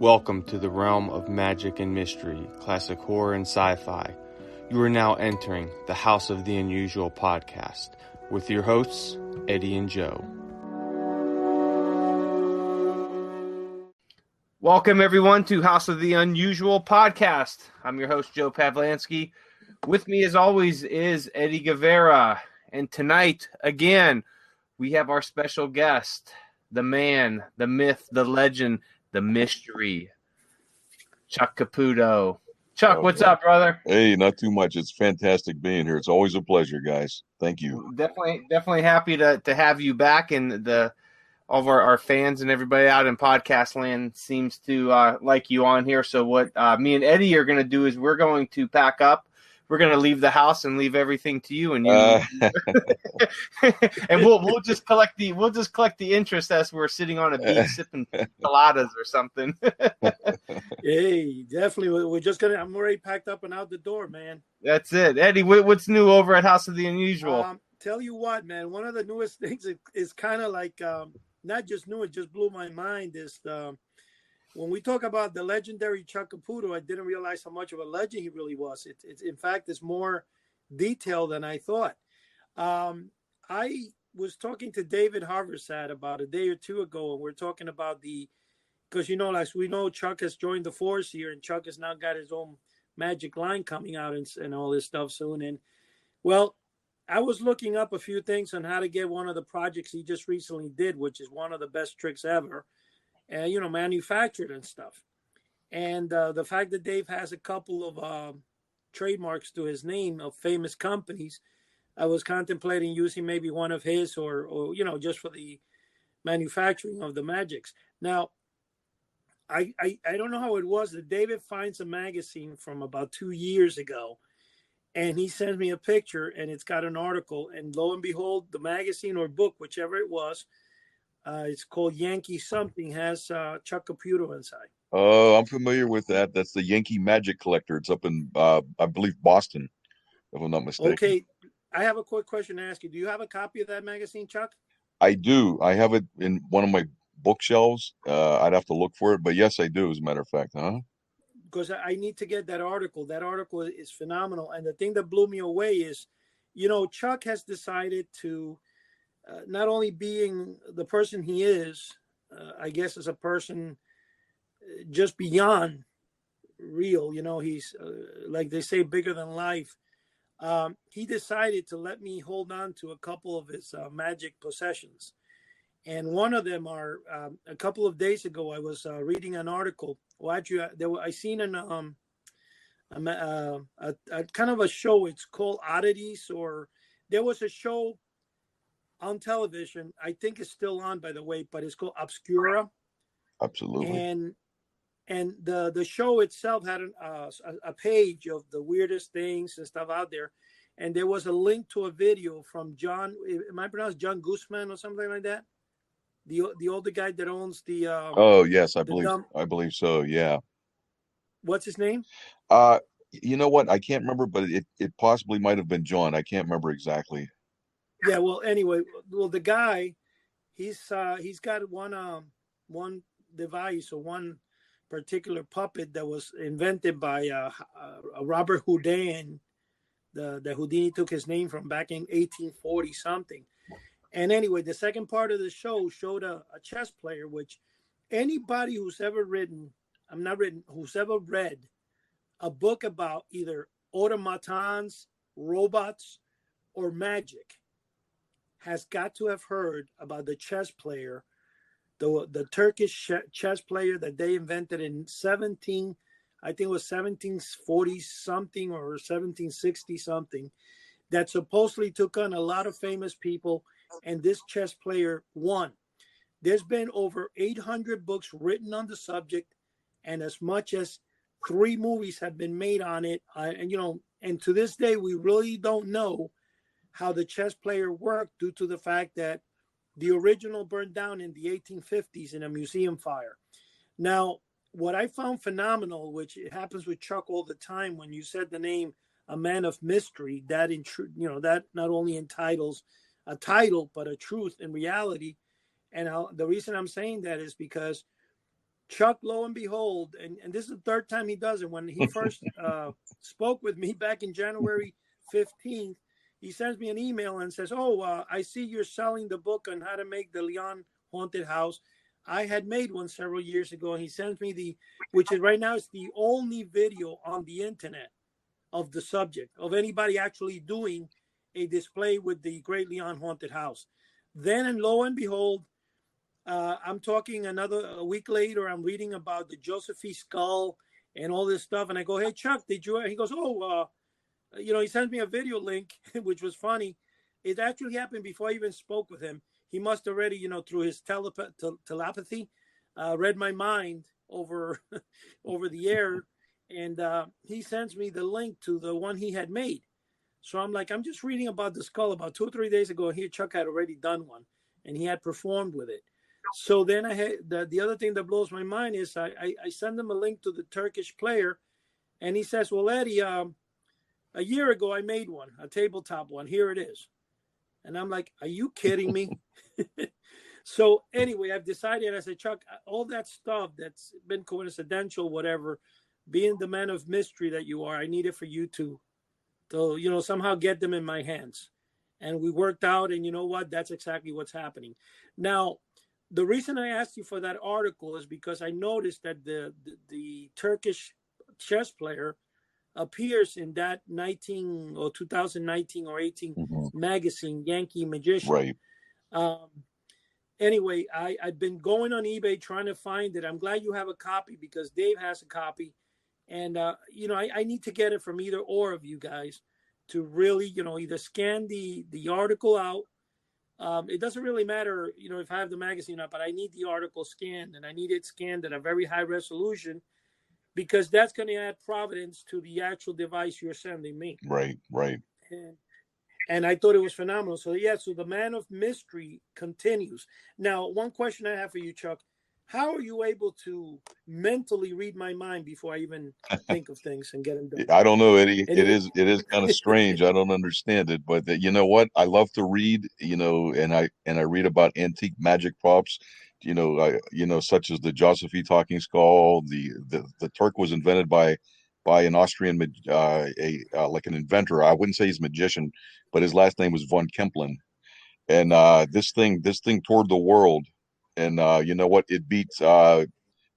Welcome to the realm of magic and mystery, classic horror and sci-fi. You are now entering the House of the Unusual podcast with your hosts, Eddie and Joe. Welcome, everyone, to House of the Unusual podcast. I'm your host, Joe Pavlansky. With me, as always, is Eddie Guevara. And tonight, again, we have our special guest, the man, the myth, the legend, the mystery, Chuck Caputo. Chuck, what's up, brother? Hey, not too much. It's fantastic being here. It's always a pleasure, guys. Thank you. Definitely happy to have you back, and all of our fans and everybody out in podcast land seems to like you on here. So what me and Eddie are going to do is we're going to pack up. We're going to leave the house and leave everything to you, and you, and we'll just collect the interest as we're sitting on a beach sipping coladas or something. Hey, definitely. I'm already packed up and out the door, man. That's it, Eddie. What's new over at House of the Unusual? Tell you what, man. One of the newest things is kind of like not just new. It just blew my mind. Is when we talk about the legendary Chuck Caputo, I didn't realize how much of a legend he really was. It's in fact, it's more detailed than I thought. I was talking to David Haversat about a day or two ago, and we're talking about because as we know, Chuck has joined the force here, and Chuck has now got his own magic line coming out and all this stuff soon. And well, I was looking up a few things on how to get one of the projects he just recently did, which is one of the best tricks ever. Manufactured and stuff. And the fact that Dave has a couple of trademarks to his name of famous companies, I was contemplating using maybe one of his or just for the manufacturing of the magics. Now, I don't know how it was that David finds a magazine from about 2 years ago, and he sends me a picture, and it's got an article, and lo and behold, the magazine or book, whichever it was, it's called Yankee something, has Chuck Caputo inside. Oh, I'm familiar with that. That's the Yankee Magic Collector. It's up in, I believe, Boston, if I'm not mistaken. Okay, I have a quick question to ask you. Do you have a copy of that magazine, Chuck? I do. I have it in one of my bookshelves. I'd have to look for it, but yes, I do, as a matter of fact. Because I need to get that article. That article is phenomenal. And the thing that blew me away is, Chuck has decided to, not only being the person he is, I guess as a person just beyond real, he's like they say, bigger than life. He decided to let me hold on to a couple of his magic possessions. And one of them are a couple of days ago, I was reading an article. Well, actually, I seen a kind of a show. It's called Oddities, or there was a show on television. I think it's still on, by the way, but it's called Obscura. Absolutely. And the show itself had a page of the weirdest things and stuff out there. And there was a link to a video from John, am I pronounced John Guzman or something like that? The older guy that owns the oh yes, I believe so, yeah. What's his name? You know what? I can't remember, but it possibly might have been John. I can't remember exactly. Yeah, well, anyway, the guy, he's got one device or one particular puppet that was invented by Robert Houdin. The Houdini took his name from back in 1840 something. And anyway, the second part of the show showed a chess player, which anybody who's ever read a book about either automatons, robots, or magic has got to have heard about the chess player, the Turkish chess player that they invented in 1740 something or 1760 something, that supposedly took on a lot of famous people, and this chess player won. There's been over 800 books written on the subject, and as much as 3 movies have been made on it. And to this day, we really don't know how the chess player worked, due to the fact that the original burned down in the 1850s in a museum fire. Now, what I found phenomenal, which it happens with Chuck all the time, when you said the name A Man of Mystery, that that not only entitles a title, but a truth in reality. And the reason I'm saying that is because Chuck, lo and behold, and this is the third time he does it. When he first spoke with me back in January 15th, he sends me an email and says, "Oh, I see you're selling the book on how to make the Leon haunted house. I had made one several years ago." And he sends me which is right now, it's the only video on the internet of the subject, of anybody actually doing a display with the Great Leon haunted house. Then, and lo and behold, I'm talking a week later, I'm reading about the Josephine skull and all this stuff. And I go, "Hey, Chuck, did you?" He goes, "Oh, he sends me a video link," which was funny. It actually happened before I even spoke with him. He must already, through his telepathy, read my mind over the air. And he sends me the link to the one he had made. So I'm like, I'm just reading about the skull about 2 or 3 days ago. Here, Chuck had already done one, and he had performed with it. So then I had the other thing that blows my mind is I send him a link to the Turkish player, and he says, "Well, Eddie, a year ago I made one, a tabletop one. Here it is." And I'm like, "Are you kidding me?" So anyway, I've decided. I said, "Chuck, all that stuff that's been coincidental, whatever, being the man of mystery that you are, I need it for you to somehow get them in my hands." And we worked out, and you know what? That's exactly what's happening. Now, the reason I asked you for that article is because I noticed that the Turkish chess player appears in that 2019 or 18 magazine, Yankee Magician. Right. Anyway, I've been going on eBay trying to find it. I'm glad you have a copy because Dave has a copy. And, I need to get it from either or of you guys to really, either scan the article out. It doesn't really matter, if I have the magazine up, but I need the article scanned, and I need it scanned at a very high resolution because that's going to add providence to the actual device you're sending me. Right. And I thought it was phenomenal. So, so the man of mystery continues. Now, one question I have for you, Chuck. How are you able to mentally read my mind before I even think of things and get them done? I don't know, Eddie. Anyway. It is kind of strange. I don't understand it, but you know what? I love to read, and I read about antique magic props, such as the Josephine talking skull. The Turk was invented by an Austrian, like an inventor. I wouldn't say he's a magician, but his last name was von Kempelen. And this thing toured the world. And you know what? It beats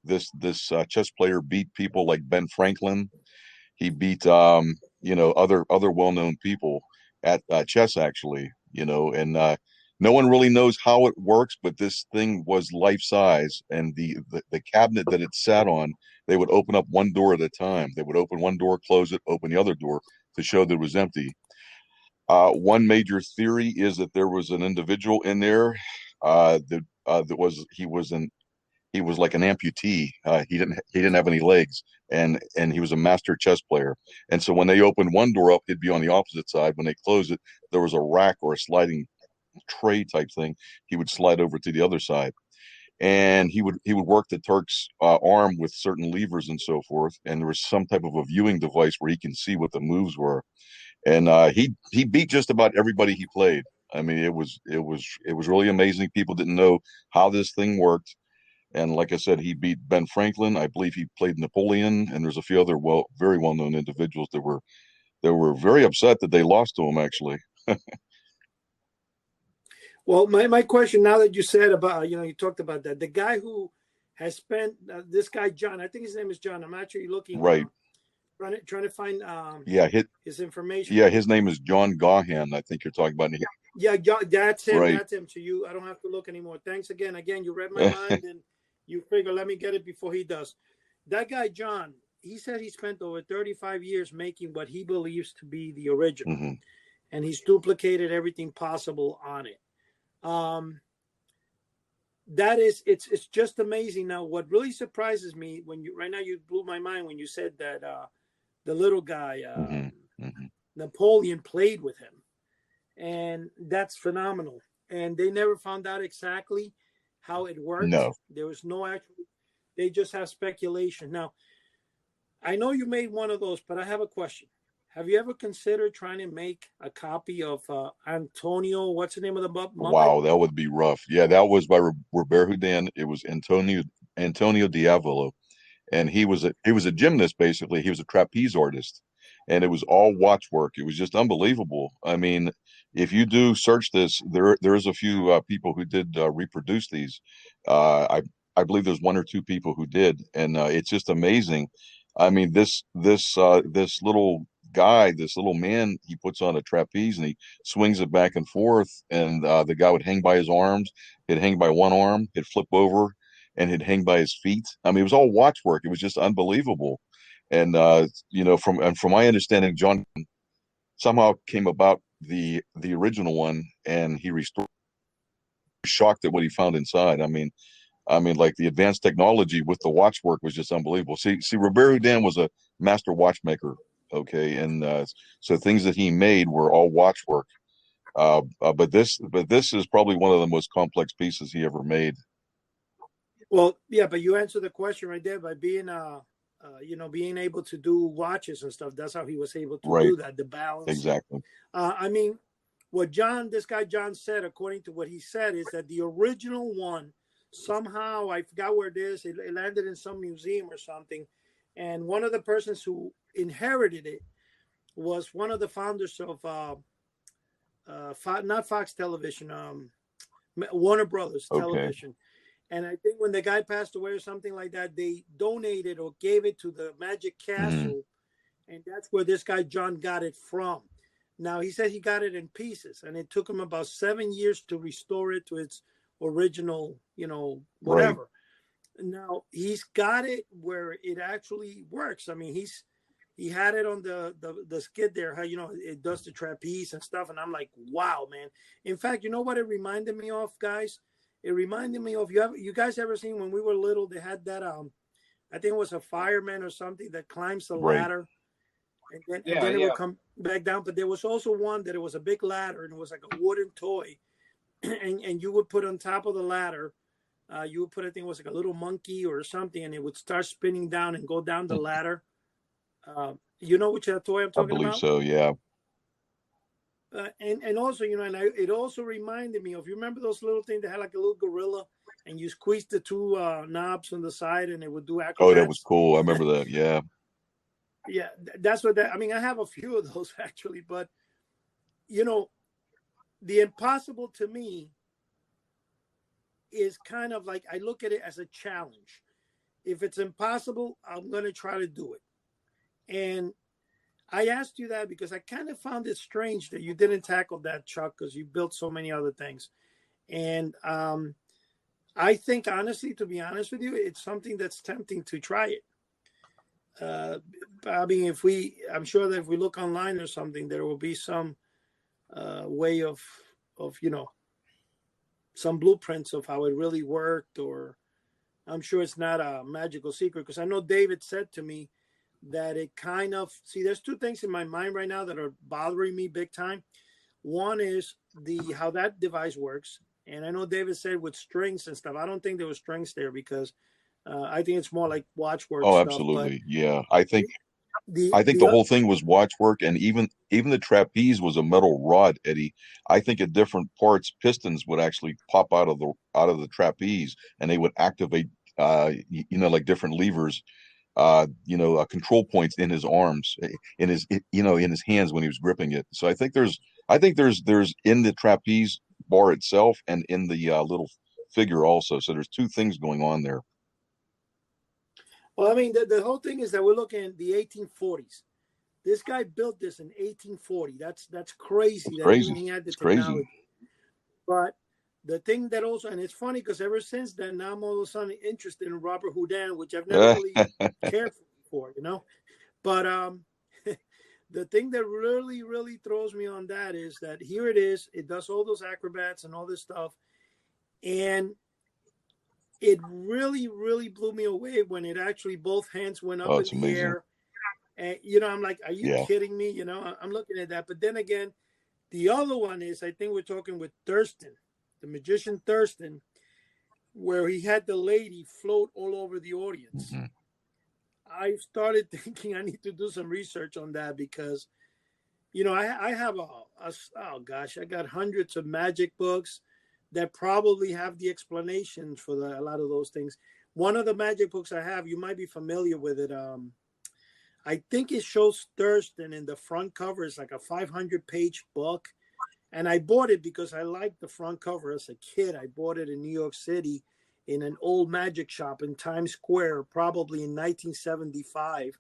this chess player beat people like Ben Franklin. He beat other well-known people at chess, actually. And no one really knows how it works, but this thing was life size, and the cabinet that it sat on, they would open up one door at a time. They would open one door, close it, open the other door to show that it was empty. One major theory is that there was an individual in there he was like an amputee. He didn't have any legs, and he was a master chess player. And so when they opened one door up, it'd be on the opposite side. When they closed it, there was a rack or a sliding tray type thing. He would slide over to the other side, and he would work the Turk's arm with certain levers and so forth. And there was some type of a viewing device where he can see what the moves were. And he beat just about everybody he played. I mean, it was really amazing. People didn't know how this thing worked. And like I said, he beat Ben Franklin. I believe he played Napoleon, and there's a few other very well-known individuals that were very upset that they lost to him, actually. Well, my question now that you said about, you talked about that, the guy who has spent this guy, John, I think his name is John. I'm actually looking, right. Trying to find his information. Yeah, his name is John Gahan. I think you're talking about. Yeah, that's him. Right. That's him. So I don't have to look anymore. Thanks again. You read my mind, and you figure, let me get it before he does. That guy, John, he said he spent over 35 years making what he believes to be the original. Mm-hmm. And he's duplicated everything possible on it. It's just amazing. Now, what really surprises me right now you blew my mind when you said that the little guy, Napoleon, played with him. And that's phenomenal. And they never found out exactly how it worked. No. There was no actual, they just have speculation. Now, I know you made one of those, but I have a question. Have you ever considered trying to make a copy of Antonio? What's the name of the Muppet? Wow, that would be rough. Yeah, that was by Robert Houdin. It was Antonio Antonio Diavolo, and he was a gymnast basically. He was a trapeze artist, and it was all watch work. It was just unbelievable. I mean, if you do search this, there's a few people who did reproduce these. I believe there's one or two people who did, and it's just amazing. I mean, this little guy, this little man, he puts on a trapeze and he swings it back and forth, and the guy would hang by his arms. He'd hang by one arm, he'd flip over, and he'd hang by his feet. I mean, it was all watch work. It was just unbelievable. And from my understanding, John somehow came about the original one, and he restored. Shocked at what he found inside. I mean, like the advanced technology with the watch work was just unbelievable. See, Robert Houdin was a master watchmaker. Okay, and so things that he made were all watch work. But this is probably one of the most complex pieces he ever made. Well, yeah, but you answered the question right there by being being able to do watches and stuff. That's how he was able to Right, do that, the balance. exactly. I mean, what this guy John said, according to what he said, is that the original one, somehow, I forgot where it is, it landed in some museum or something. And one of the persons who inherited it was one of the founders of not Fox Television, Warner Brothers Okay. Television. And I think when the guy passed away or something like that, they donated or gave it to the Magic Castle. And that's where this guy John got it from. Now, he said he got it in pieces, and it took him about 7 years to restore it to its original, whatever. Right. Now, he's got it where it actually works. I mean, he had it on the skid there, how, it does the trapeze and stuff. And I'm like, wow, man. In fact, you know what it reminded me of, guys? It reminded me of, you guys ever seen when we were little, they had that, I think it was a fireman or something that climbs the ladder. And then it would come back down. But there was also one that it was a big ladder, and it was like a wooden toy. and you would put on top of the ladder, you would put, I think it was like a little monkey or something, and it would start spinning down and go down the ladder. You know which toy I'm talking about? I believe so, yeah. And also, it also reminded me of, you remember those little things that had like a little gorilla, and you squeeze the two knobs on the side, and it would do acrobats? Oh, that was cool. I remember that, yeah. Yeah, that's what I mean, I have a few of those actually, but the impossible to me is kind of like, I look at it as a challenge. If it's impossible, I'm going to try to do it. And I asked you that because I kind of found it strange that you didn't tackle that, Chuck, because you built so many other things. And I think, honestly, to be honest with you, it's something that's tempting to try it. I mean, I'm sure that if we look online or something, there will be some way of some blueprints of how it really worked, or I'm sure it's not a magical secret, because I know David said to me that it kind of, there's two things in my mind right now that are bothering me big time. One is how that device works. And I know David said with strings and stuff. I don't think there were strings there, because I think it's more like watch work stuff. Absolutely. But yeah. I think the the whole thing was watch work, and even the trapeze was a metal rod, Eddie. I think at different parts, pistons would actually pop out of the trapeze, and they would activate like different levers, control points in his arms, in his hands when he was gripping it. So I think there's in the trapeze bar itself and in the little figure also. So there's two things going on there. Well, I mean, the whole thing is that we're looking at the 1840s. This guy built this in 1840. That's crazy. It's crazy. Even he had the it's technology. Crazy. But the thing that also, and it's funny because ever since then, now I'm all of a sudden interested in Robert Houdin, which I've never really cared for, But the thing that really, really throws me on that is that here it is. It does all those acrobats and all this stuff. And it really, really blew me away when it actually both hands went up in the air. And, I'm like, are you kidding me? I'm looking at that. But then again, the other one is, I think we're talking with Thurston, the magician Thurston, where he had the lady float all over the audience. Mm-hmm. I started thinking I need to do some research on that, because, I have I got hundreds of magic books that probably have the explanations for a lot of those things. One of the magic books I have, you might be familiar with it. I think it shows Thurston in the front cover. It's like a 500-page book. And I bought it because I liked the front cover as a kid. I bought it in New York City in an old magic shop in Times Square, probably in 1975.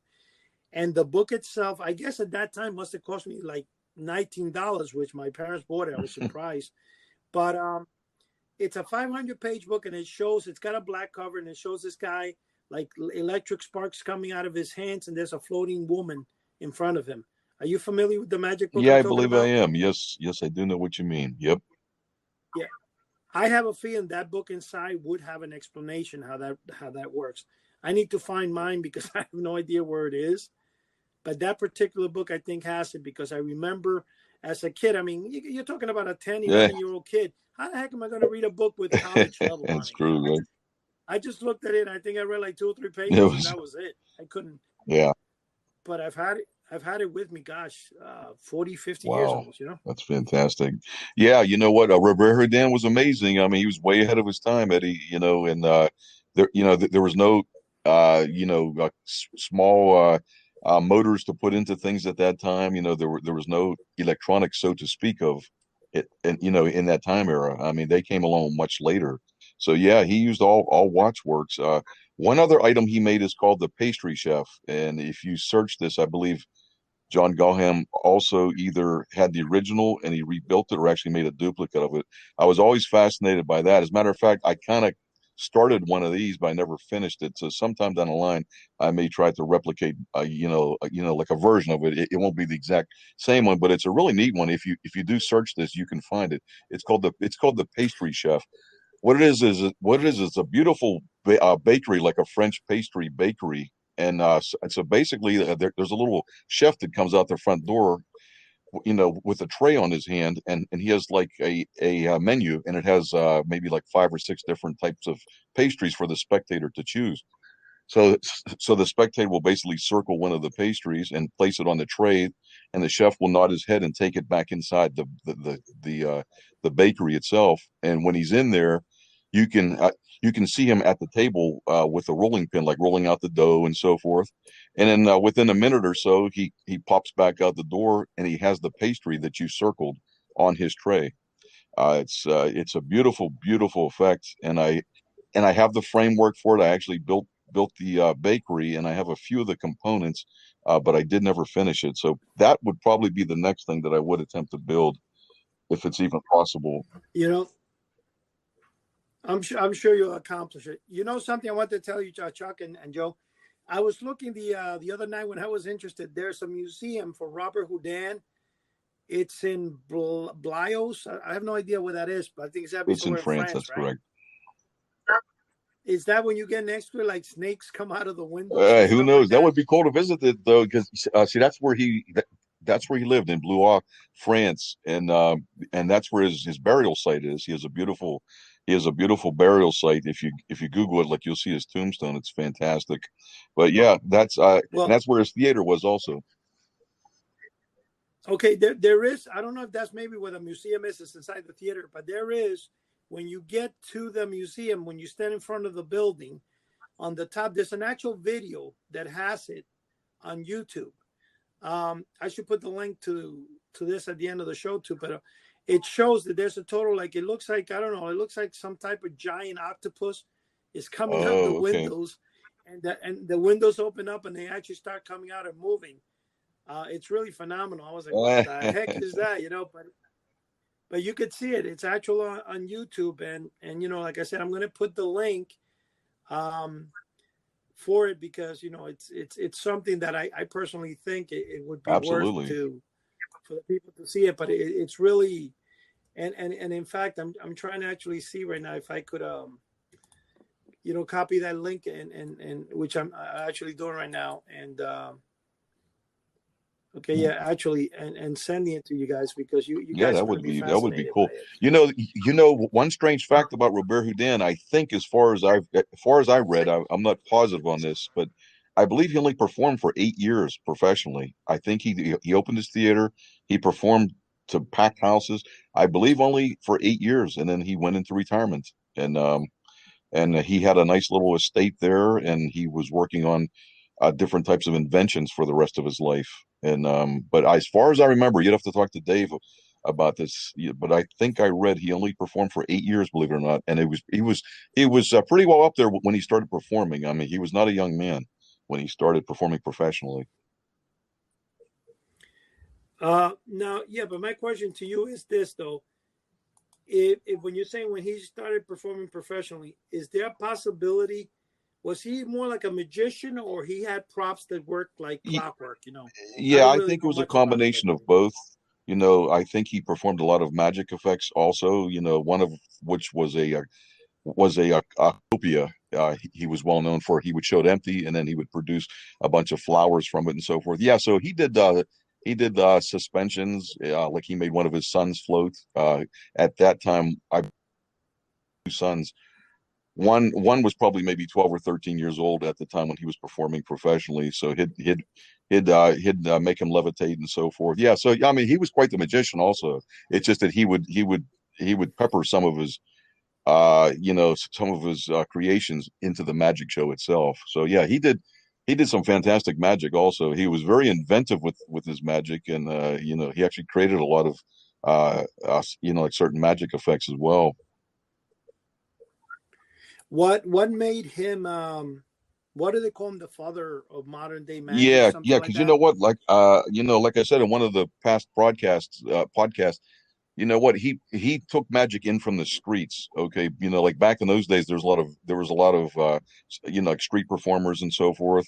And the book itself, I guess at that time must have cost me like $19, which my parents bought it. I was surprised. But it's a 500-page book, and it's got a black cover, and it shows this guy like electric sparks coming out of his hands, and there's a floating woman in front of him. Are you familiar with the magic book Yeah, I'm I talking believe I about? am. Yes, I do know what you mean. Yep. Yeah. I have a feeling that book inside would have an explanation how that works. I need to find mine because I have no idea where it is. But that particular book, I think, has it because I remember as a kid, I mean, you're talking about a 10, Yeah, 11-year-old kid. How the heck am I going to read a book with college level on it's it? true, right? I just looked at it. And I think I read like 2 or 3 It pages, and was, that was it. I couldn't. yeah. But I've had it. I've had it with me. Gosh, 40, 50 years Wow, almost. You know. that's fantastic. Yeah, you know what? Robert Dan was amazing. I mean, he was way ahead of his time, Eddie. You know, and there was no, small motors to put into things at that time. You know, there was no electronics, so to speak, of it, and in that time era. I mean, they came along much later. So yeah, he used all watchworks. One other item he made is called the pastry chef, and if you search this, I believe John Gauham also either had the original and he rebuilt it or actually made a duplicate of it. I was always fascinated by that. As a matter of fact, I kind of started one of these, but I never finished it. So sometime down the line, I may try to replicate, like a version of it. It won't be the exact same one, but it's a really neat one. If you do search this, you can find it. It's called the Pastry Chef. What it is a beautiful bakery, like a French pastry bakery. And so basically, there's a little chef that comes out the front door, with a tray on his hand, and he has like a menu, and it has maybe like 5 or 6 different types of pastries for the spectator to choose. So the spectator will basically circle one of the pastries and place it on the tray, and the chef will nod his head and take it back inside the bakery itself. And when he's in there, you can uh, you can see him at the table with a rolling pin, like rolling out the dough and so forth. And then within a minute or so, he pops back out the door, and he has the pastry that you circled on his tray. It's a beautiful, beautiful effect, and I have the framework for it. I actually built the bakery, and I have a few of the components, but I did never finish it. So that would probably be the next thing that I would attempt to build, if it's even possible. You know, I'm sure you'll accomplish it. You know something I want to tell you, Chuck and Joe. I was looking the other night when I was interested. There's a museum for Robert Houdin. It's in Blios. I have no idea where that is, but I think it's got to be It's in somewhere in France. France, That's right? correct. Is that when you get next to it, like snakes come out of the windows and Who stuff like knows? That that? would be cool to visit it though, because see, that's where he lived in Blois, France, and that's where his burial site is. He has a beautiful burial site. If you Google it, like you'll see his tombstone. It's fantastic. But yeah, and Well, that's where his theater was also. okay, there is. I don't know if that's maybe where the museum is. It's inside the theater, but there is. When you get to the museum, when you stand in front of the building, on the top, there's an actual video that has it on YouTube. I should put the link to this at the end of the show too, but it shows that there's a total, like, it looks like, I don't know, it looks like some type of giant octopus is coming out the Oh, okay. windows, and the windows open up and they actually start coming out and moving. It's really phenomenal. I was like, what the heck is that? But you could see it. It's actual on YouTube, and like I said, I'm going to put the link um, for it because it's something that I personally think it would be worth Absolutely. for the people to see it. But it's really and in fact, I'm trying to actually see right now if I could copy that link and which I'm actually doing right now and. Okay, yeah, actually, and sending it to you guys because you Yeah, guys are that going to would be be that would be fascinated by cool. it. One strange fact about Robert Houdin, I think, as far as I read, I'm not positive on this, but I believe he only performed for 8 years professionally. I think he opened his theater, he performed to packed houses. I believe only for 8 years, and then he went into retirement. And and he had a nice little estate there, and he was working on different types of inventions for the rest of his life. And but as far as I remember, you'd have to talk to Dave about this. But I think I read he only performed for 8 years, believe it or not, and he was pretty well up there when he started performing. I mean, he was not a young man when he started performing professionally. Now, yeah, but my question to you is this though: if when you're saying when he started performing professionally, is there a possibility? Was he more like a magician, or he had props that worked like clockwork? I Yeah, don't I really think it know was a much about it. combination of both. I think he performed a lot of magic effects also, one of which was a copia. He was well known for. He would show it empty, and then he would produce a bunch of flowers from it and so forth. Yeah, so he did suspensions. Like he made one of his sons float. At that time, I have two sons. One was probably maybe 12 or 13 years old at the time when he was performing professionally. So he'd make him levitate and so forth. Yeah, so I mean, he was quite the magician. Also, it's just that he would pepper some of his creations into the magic show itself. So yeah, he did some fantastic magic. Also, he was very inventive with his magic, and he actually created a lot of like certain magic effects as well. What made him? What do they call him? The father of modern day magic, or Yeah, something yeah, like because you that. know what, like I said in one of the past podcasts, you know what, he took magic in from the streets. Okay, like back in those days, there was a lot of like street performers and so forth.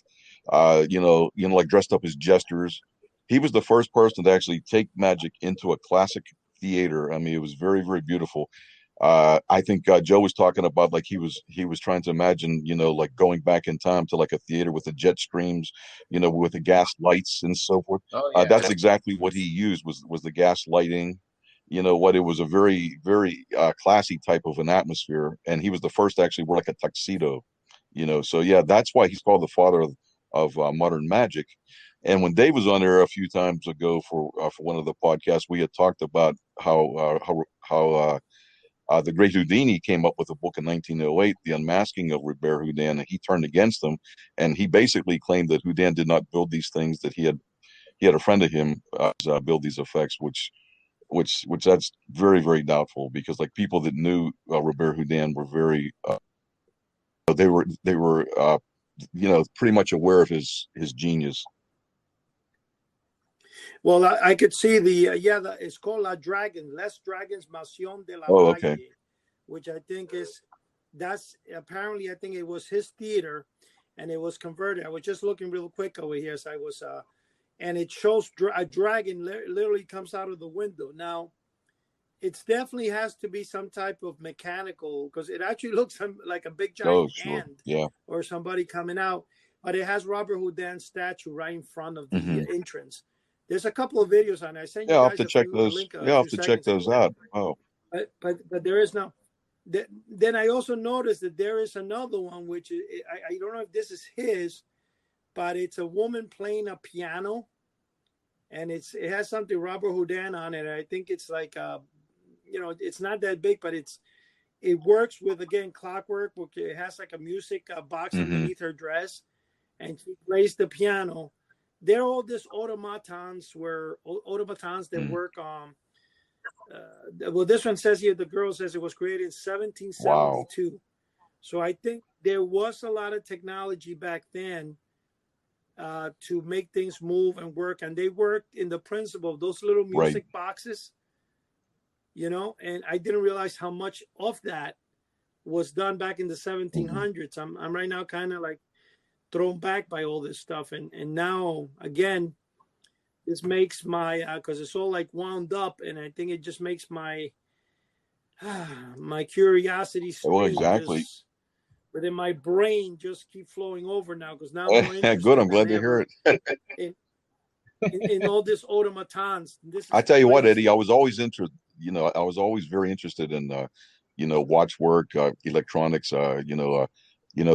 Like dressed up as jesters. He was the first person to actually take magic into a classic theater. I mean, it was very, very beautiful. I think Joe was talking about like he was trying to imagine, like going back in time to like a theater with the jet streams, with the gas lights and so forth. Oh yeah. That's exactly what he used was the gas lighting. It was a very, very classy type of an atmosphere, and he was the first to actually wear like a tuxedo. So yeah, that's why he's called the father of modern magic. And when Dave was on there a few times ago for one of the podcasts, we had talked about how the great Houdini came up with a book in 1908, The Unmasking of Robert Houdin, and he turned against them. And he basically claimed that Houdin did not build these things, that he had a friend of him build these effects, which that's very, very doubtful, because like people that knew Robert Houdin were very, they were pretty much aware of his genius. Well, I could see it's called La Dragon, Les Dragons Masion de la Oh, Valle, okay. which I think that's apparently, I think it was his theater, and it was converted. I was just looking real quick over here, so I was, and it shows a dragon literally comes out of the window. Now, it definitely has to be some type of mechanical, because it actually looks like a big giant Oh, sure. hand, Yeah. or somebody coming out, but it has Robert Houdin's statue right in front of the Hmm. entrance. There's a couple of videos on it. I sent Yeah, you I'll have guys to check a those. link Yeah, a I'll few have to check seconds those ago. out. Oh, But there is no. Then I also noticed that there is another one, which I don't know if this is his, but it's a woman playing a piano, and it has something Robert Houdin on it. I think it's like it's not that big, but it works with, again, clockwork. It has like a music box underneath her dress, and she plays the piano. They're all these automatons that work on. Well, this one says here, the girl says it was created in wow. 1772. So I think there was a lot of technology back then to make things move and work. And they worked in the principle of those little music Right. boxes, and I didn't realize how much of that was done back in the 1700s. Hmm. I'm right now kind of like thrown back by all this stuff. And now, again, this makes my, because it's all like wound up, and I think it just makes my my curiosity Well, stream exactly. just within my brain just keep flowing over now, because now I'm more Good. I'm interested than glad to hear ever it. in all this automatons. This I is tell you what, Eddie, I crazy. was always interested. I was always very interested in, watch work, electronics. The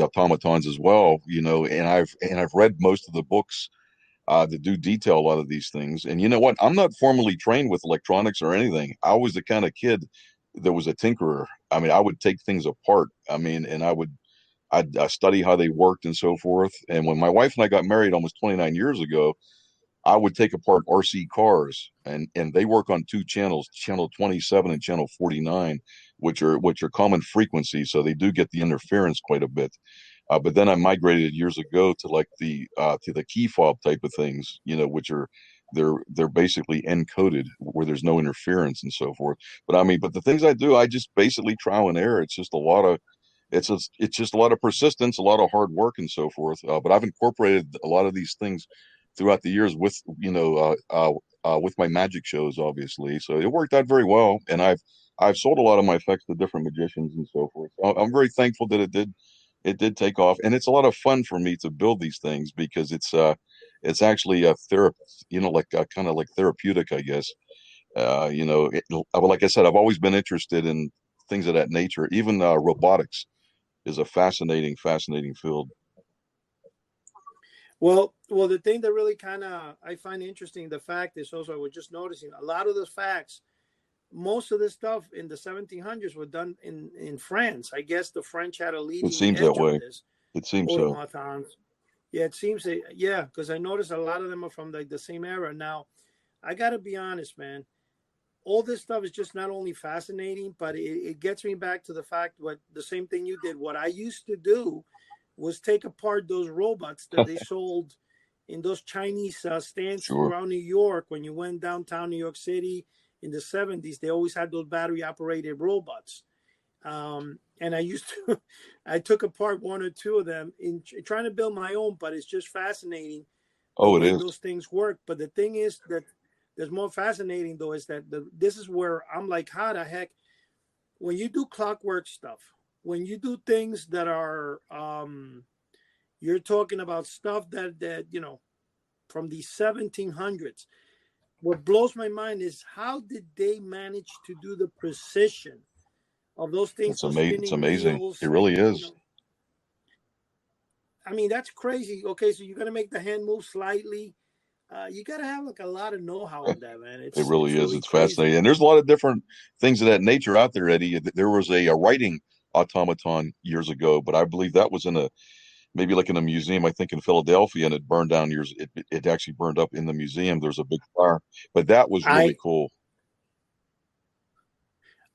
automatons as well. And I've read most of the books that do detail a lot of these things. And you know what? I'm not formally trained with electronics or anything. I was the kind of kid there was a tinkerer. I mean, I would take things apart. I mean, and I'd study how they worked and so forth. And when my wife and I got married almost 29 years ago, I would take apart RC cars, and they work on two channels, channel 27 and channel 49, which are common frequencies, so they do get the interference quite a bit. But then I migrated years ago to like to the key fob type of things, which are they're basically encoded where there's no interference and so forth. But I mean, but the things I do, I just basically trial and error. It's just a lot of persistence, a lot of hard work, and so forth. But I've incorporated a lot of these things throughout the years with my magic shows, obviously. So it worked out very well, and I've sold a lot of my effects to different magicians and so forth. So I'm very thankful that it did take off, and it's a lot of fun for me to build these things because it's actually a therapy, like kind of like therapeutic, I guess. Like I said, I've always been interested in things of that nature. Even robotics is a fascinating field. Well, the thing that really kind of I find interesting, the fact is also I was just noticing a lot of the facts. Most of this stuff in the 1700s were done in France. I guess the French had a It leading seems that edge on way. this It seems so. automatons. Yeah, it seems that, yeah, because I noticed a lot of them are from like the same era. Now, I got to be honest, man. All this stuff is just not only fascinating, but it gets me back to the fact what the same thing you did. What I used to do was take apart those robots that they sold in those Chinese stands Sure. around New York. When you went downtown New York City in the 70s, they always had those battery operated robots. And I took apart one or two of them in trying to build my own, but it's just fascinating the Oh, it way is. those things work. But the thing is that there's more fascinating though is that this is where I'm like, how the heck, when you do clockwork stuff, when you do things that are, you're talking about stuff that from the 1700s. What blows my mind is how did they manage to do the precision of those things, those It's spinning amazing. It wheels, really and is. I mean that's crazy. Okay, so you're gonna make the hand move slightly. You gotta have like a lot of know-how in that, man. It It's really is. really It's crazy. fascinating. And there's a lot of different things of that nature out there, Eddie. There was a writing automaton years ago, but I believe that was maybe like in a museum, I think in Philadelphia, and it burned down it actually burned up in the museum. There's a big fire, but that was really I cool.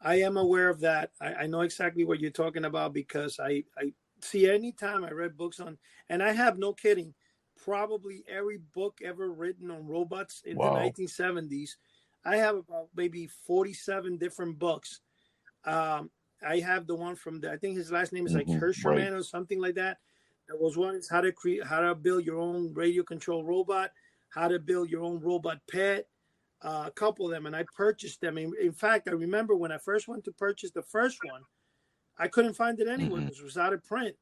I am aware of that. I know exactly what you're talking about because I see anytime I read books on, and I have no kidding, probably every book ever written on robots in the Wow. 1970s. I have about maybe 47 different books. I have the one from I think his last name is like Right. Hersherman or something like that. There was one is how to build your own radio control robot, how to build your own robot pet, a couple of them, and I purchased them. In fact, I remember when I first went to purchase the first one, I couldn't find it anywhere Hmm. because it was out of print.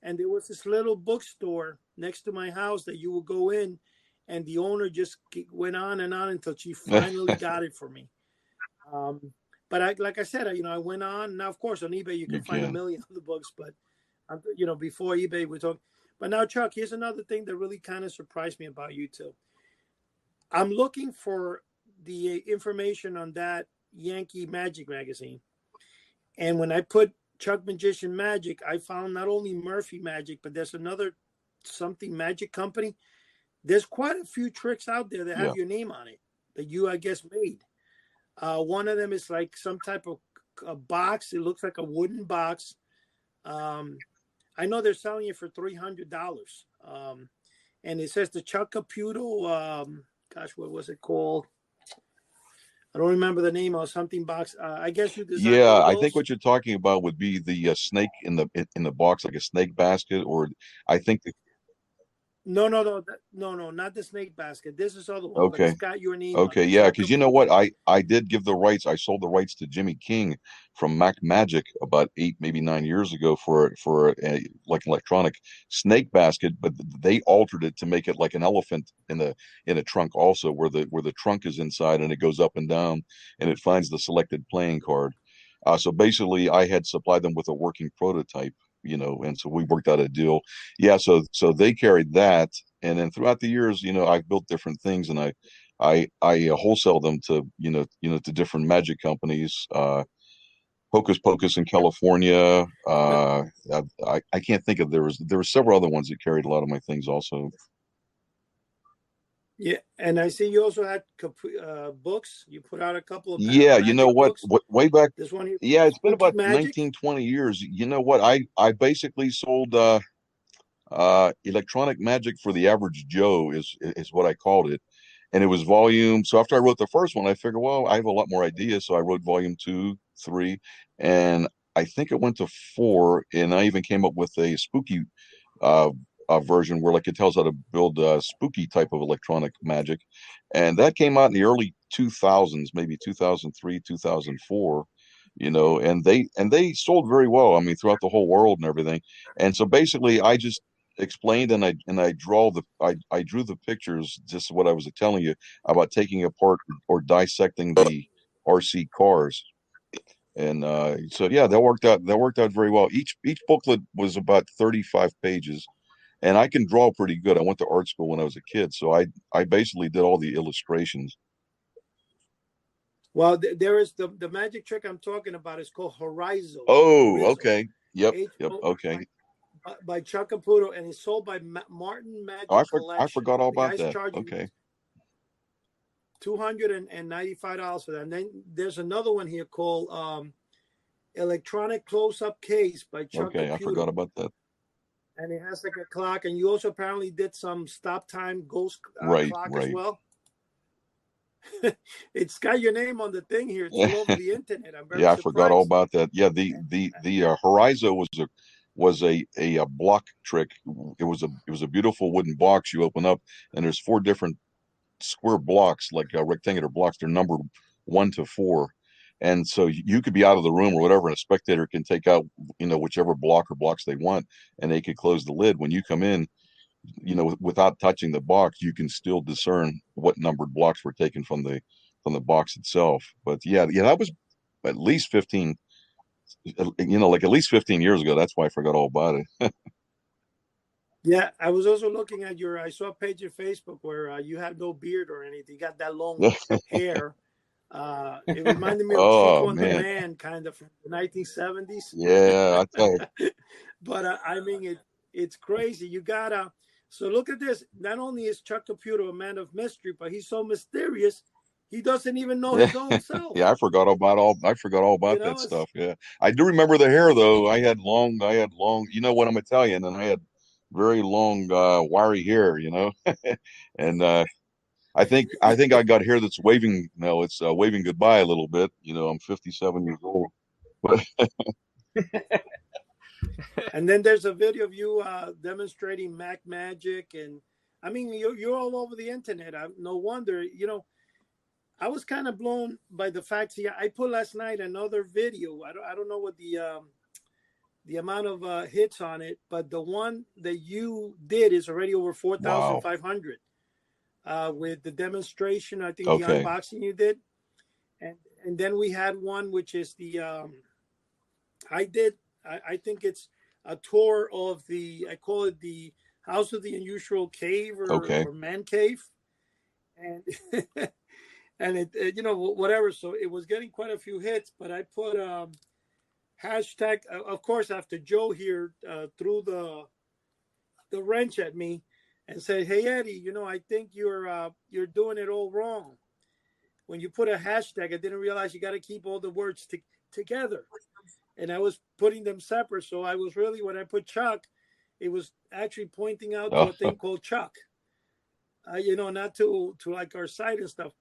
And there was this little bookstore next to my house that you would go in, and the owner just went on and on until she finally got it for me. Um, but like I said, I went on. Now, of course, on eBay you can You find a can. million other books, but before eBay we talk. But now, Chuck, here's another thing that really kind of surprised me about you too. I'm looking for the information on that Yankee Magic magazine. And when I put Chuck Magician Magic, I found not only Murphy Magic, but there's another something magic company. There's quite a few tricks out there that Yeah. have your name on it that you, I guess, made. One of them is like some type of a box. It looks like a wooden box. I know they're selling it for $300. And it says the Chuck Caputo. Gosh, what was it called? I don't remember the name of something box. I guess you designed Yeah, all I think those. what you're talking about would be the snake in the box, like a snake basket, or I think. No, not the snake basket. This is other one, but it's Okay. got your name on Okay, it, yeah, Chuck because you know what? Caputo. I did give the rights. I sold the rights to Jimmy King from Mac Magic about 8, maybe 9 years ago for like an electronic snake basket, but they altered it to make it like an elephant in a trunk also, where the trunk is inside and it goes up and down and it finds the selected playing card. So basically, I had supplied them with a working prototype, and so we worked out a deal. Yeah, so they carried that, and then throughout the years, I've built different things, and I wholesale them to to different magic companies. Hocus Pocus in California. I can't think of, there were several other ones that carried a lot of my things also. Yeah, and I see you also had books. You put out a couple of Yeah, you know magic what? books. Way back, This one here, yeah, it's been Spooky about Magic. 19, 20 years. You know what? I basically sold electronic magic for the average Joe is what I called it. And it was volume. So after I wrote the first one, I figured, well, I have a lot more ideas. So I wrote volume 2, 3, and I think it went to 4. And I even came up with a spooky uh, version where like it tells how to build spooky type of electronic magic. And that came out in the early 2000s, maybe 2003, 2004. And they sold very well. I mean, throughout the whole world and everything. And so basically, I just explained and I drew the pictures, just what I was telling you about taking apart or dissecting the RC cars. And so yeah, that worked out very well. Each booklet was about 35 pages, and I can draw pretty good. I went to art school when I was a kid, so I basically did all the illustrations. Well, there is the magic trick I'm talking about is called Oh, Horizo, okay. Yep, H yep, O okay. by Chuck Caputo, and it's sold by Martin Oh, Magic I Collection. forgot all The about guy's that. charging Okay, $295 for that. And then there's another one here called Electronic Close-Up Case by Chuck okay, I forgot Caputo, about that. and it has like a clock. And you also apparently did some stop time ghost Right, clock as right. well. It's got your name on the thing here. It's all over the internet. I'm very Yeah, I forgot all surprised. about that. Yeah, the Horizon was a block trick. It was a beautiful wooden box you open up, and there's 4 different square blocks, like rectangular blocks. They're numbered 1 to 4, and so you could be out of the room or whatever, and a spectator can take out whichever block or blocks they want, and they could close the lid. When you come in, without touching the box, you can still discern what numbered blocks were taken from the box itself. But yeah, yeah, that was at least 15, like at least 15 years ago. That's why I forgot all about it. Yeah, I was also looking at I saw a page on Facebook where you had no beard or anything. You got that long hair. It reminded me of Oh Chico and the man, Man, kind of from the 1970s. yeah, I tell you. But I mean, it's crazy. You gotta. So look at this. Not only is Chuck Caputo a man of mystery, but he's so mysterious, he doesn't even know Yeah, his own self. yeah, I forgot all about that It's stuff. Yeah, I do remember the hair though. I had long. When I'm Italian, and I had very long, wiry hair. And I think I got hair that's waving. No, it's waving goodbye a little bit. I'm 57 years old. But And then there's a video of you demonstrating Mac Magic, and I mean, you're all over the internet. No wonder. I was kind of blown by the fact. See, I put last night another video. I don't know what the amount of hits on it, but the one that you did is already over wow. 4,500 with the demonstration. I think the Okay. unboxing you did, and then we had one which is the I did. I think it's a tour of I call it the House of the Unusual Cave Okay. or Man Cave, and and whatever. So it was getting quite a few hits, but I put hashtag. Of course, after Joe here threw the wrench at me and said, "Hey Eddie, I think you're doing it all wrong. When you put a hashtag, I didn't realize you got to keep all the words together." And I was putting them separate. So I was really, when I put Chuck, it was actually pointing out to Oh, a thing called Chuck, not to like our site and stuff.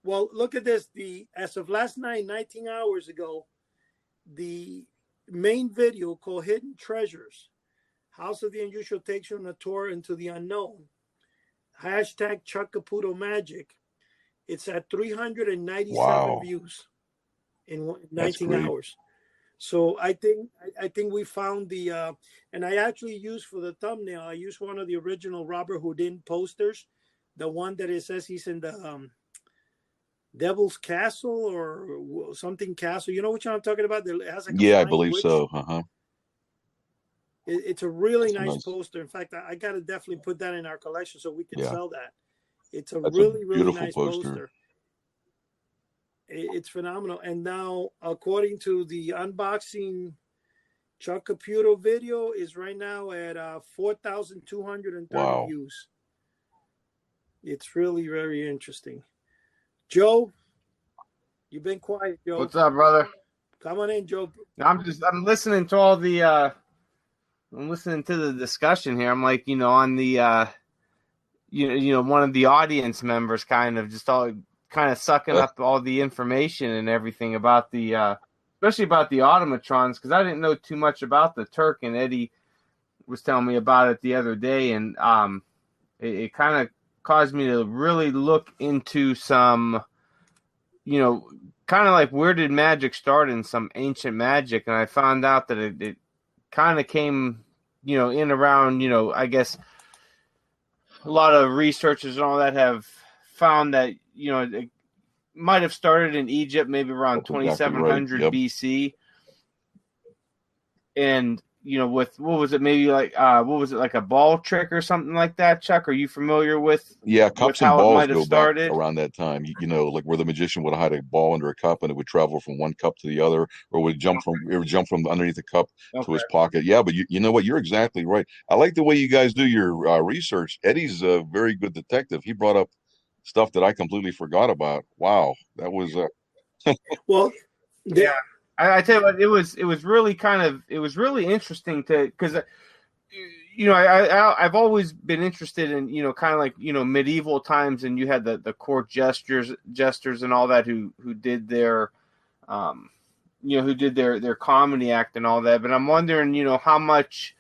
Well, look at this. As of last night, 19 hours ago, the main video called Hidden Treasures, House of the Unusual takes you on a tour into the unknown. Hashtag Chuck Caputo Magic. It's at 397 wow. views in That's 19 great. hours. So I think we found and I actually used for the thumbnail. I used one of the original Robert Houdin posters, the one that it says he's in the Devil's Castle or something castle. You know which one I'm talking about? It has like a Yeah, I flying believe witch. so. Uh-huh. It's a really That's a nice nice. poster. In fact, I got to definitely put that in our collection so we can Yeah, sell that. It's a that's a really, really beautiful nice poster. poster. It's phenomenal. And now, according to the unboxing Chuck Caputo video, is right now at 4,230 Wow. views. It's really very interesting. Joe, you've been quiet, Joe. What's up, brother? Come on in, Joe. I'm listening to all the I'm listening to the discussion here. I'm like, on the one of the audience members kind of just all kind of sucking up all the information and everything about the especially about the automatrons, because I didn't know too much about the Turk, and Eddie was telling me about it the other day, and it kind of caused me to really look into some, kind of like where did magic start in some ancient magic, and I found out that it kind of came, in around, I guess a lot of researchers and all that have found that, it might have started in Egypt, maybe around 2700 Yep. BC. And, with, what was it, maybe like, what was it, like a ball trick or something like that, Chuck? Are you familiar with, Yeah, cups and how it balls might have go started? back around that time. Like where the magician would hide a ball under a cup and it would travel from one cup to the other, or would jump from underneath the cup to his pocket. Yeah, but you know what? You're exactly right. I like the way you guys do your research. Eddie's a very good detective. He brought up stuff that I completely forgot about. Wow, that was Well, yeah. I tell you what, it was really interesting because I've always been interested in, kind of like, medieval times, and you had the court jesters and all that who did their their comedy act and all that. But I'm wondering, how much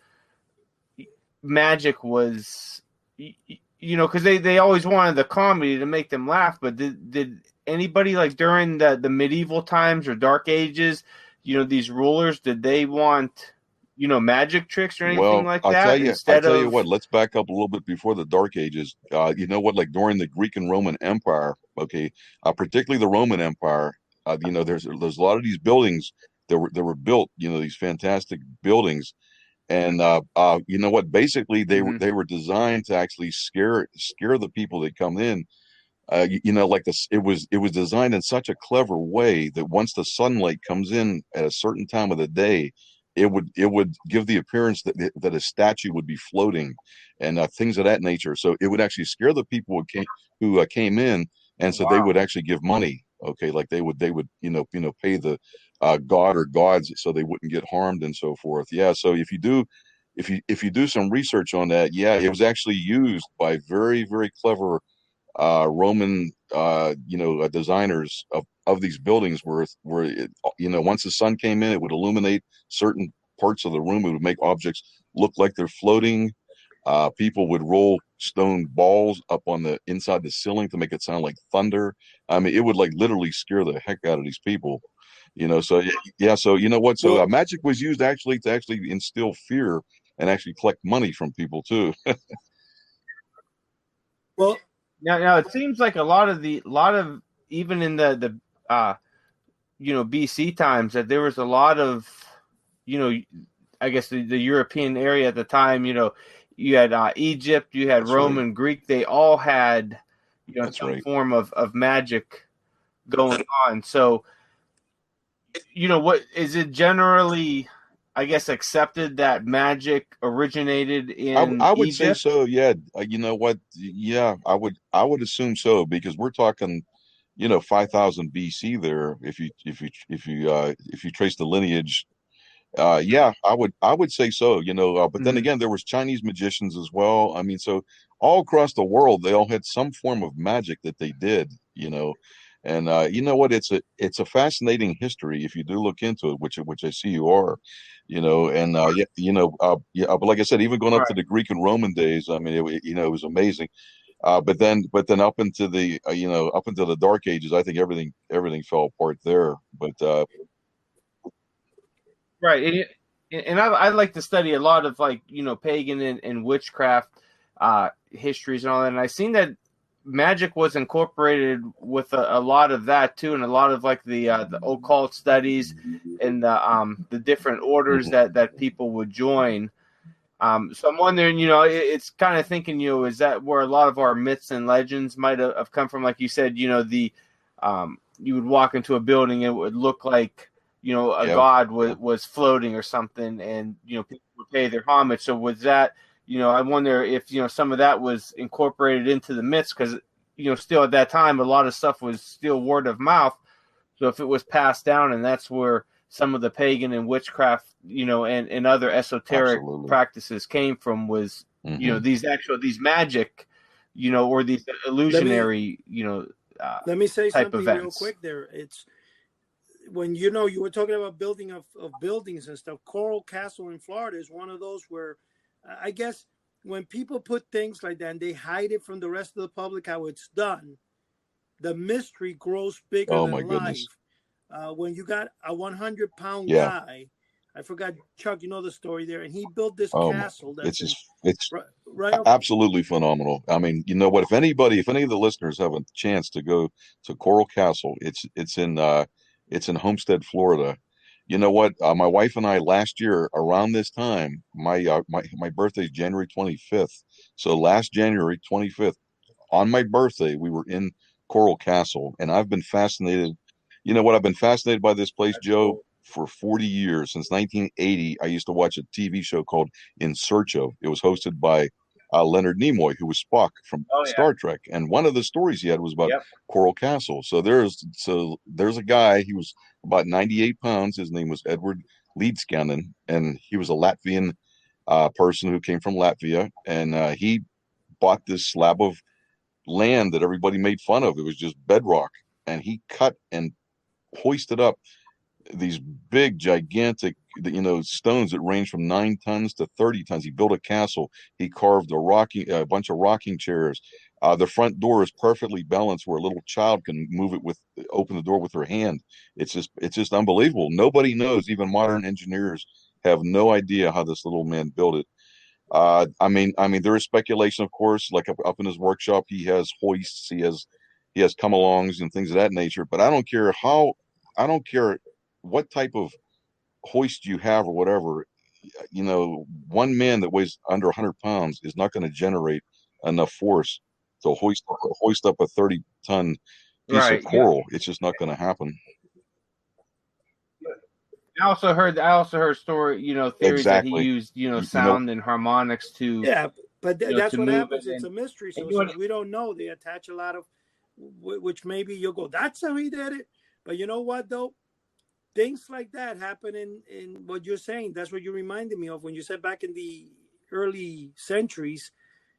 magic was, because they always wanted the comedy to make them laugh, but did anybody, like during the medieval times or dark ages, these rulers, did they want, magic tricks or anything like that? I'll tell you what, let's back up a little bit before the Dark Ages. You know what, like during the Greek and Roman Empire, okay, particularly the Roman Empire, there's a lot of these buildings that were built, these fantastic buildings. And you know what, basically they were designed to actually scare the people that come in. Like this, it was designed in such a clever way that once the sunlight comes in at a certain time of the day, it would give the appearance that a statue would be floating, and things of that nature. So it would actually scare the people who came in, and so they would actually give money. Okay, like they would pay the god or gods so they wouldn't get harmed and so forth. Yeah. So if you do some research on that, yeah, it was actually used by very, very clever Roman, designers of these buildings where it, once the sun came in, it would illuminate certain parts of the room. It would make objects look like they're floating. People would roll stone balls up on the inside the ceiling to make it sound like thunder. I mean, it would like literally scare the heck out of these people. So yeah. So you know what? So magic was used actually to instill fear and actually collect money from people too. Well, now it seems like a lot of even in the BC times, that there was a lot of, I guess the European area at the time. You had Egypt, you had That's Rome right. and Greek. They all had That's some right. form of magic going on. So what is it generally, I guess, accepted that magic originated in I would say Egypt? so. Yeah. You know what? Yeah, I would assume so because we're talking, 5,000 BC there. If you trace the lineage, yeah, I would say so. But then again, there was Chinese magicians as well. I mean, so all across the world, they all had some form of magic that they did. And you know what? It's a fascinating history if you do look into it, which I see you are. And yeah, yeah. But like I said, even going up to the Greek and Roman days, I mean, it was amazing. But then up into the Dark Ages, I think everything fell apart there. But Right, and I like to study a lot of, like, pagan and witchcraft histories and all that, and I seen that magic was incorporated with a lot of that too, and a lot of like the occult studies and the different orders that people would join. So I'm wondering, it's kind of thinking, is that where a lot of our myths and legends might have come from? Like you said, the you would walk into a building and it would look like, a Yeah. god was floating or something, and people would pay their homage. So was that, I wonder if some of that was incorporated into the myths, because still at that time a lot of stuff was still word of mouth. So if it was passed down, and that's where some of the pagan and witchcraft, and other esoteric Absolutely. practices came from, was these magic, or these illusionary, let me say type something events. real quick there. It's when you were talking about building of buildings and stuff. Coral Castle in Florida is one of those where I guess when people put things like that and they hide it from the rest of the public how it's done, the mystery grows bigger Oh than my life. goodness. When you got a 100-pound Yeah. guy, I forgot, Chuck, you know the story there, and he built this Oh, castle that's it's right up. absolutely phenomenal. I mean, you know what? If any of the listeners have a chance to go to Coral Castle, it's in Homestead, Florida. You know what? My wife and I last year around this time, my birthday is January 25th. So last January 25th, on my birthday, we were in Coral Castle, and I've been fascinated. You know what? I've been fascinated by this place, That's Joe, cool. for 40 years. Since 1980, I used to watch a TV show called In Search of. It was hosted by Leonard Nimoy, who was Spock from Oh yeah. Star Trek, and one of the stories he had was about Yep. Coral Castle. So there's a guy. He was about 98 pounds. His name was Edward Leedscannen, and he was a Latvian person who came from Latvia, and he bought this slab of land that everybody made fun of. It was just bedrock, and he cut and hoisted up these big, gigantic, stones that range from 9 tons to 30 tons. He built a castle. He carved a bunch of rocking chairs. The front door is perfectly balanced where a little child can open the door with her hand. It's just unbelievable. Nobody knows. Even modern engineers have no idea how this little man built it. I mean, there is speculation, of course. Like up in his workshop, he has hoists, he has come-alongs and things of that nature. But I don't care what type of hoist you have or whatever. One man that weighs under 100 pounds is not going to generate enough force to hoist up a 30-ton piece of Right. Yeah. coral. It's just not going to happen. I also heard story, theories that he Exactly. used, You know, sound and harmonics to, Yeah, but that's to what move it. happens. It's a mystery. And So since we don't know, they attach a lot of, which maybe you'll go, that's how he did it. But you know what, though? Things like that happen in what you're saying. That's what you reminded me of when you said back in the early centuries,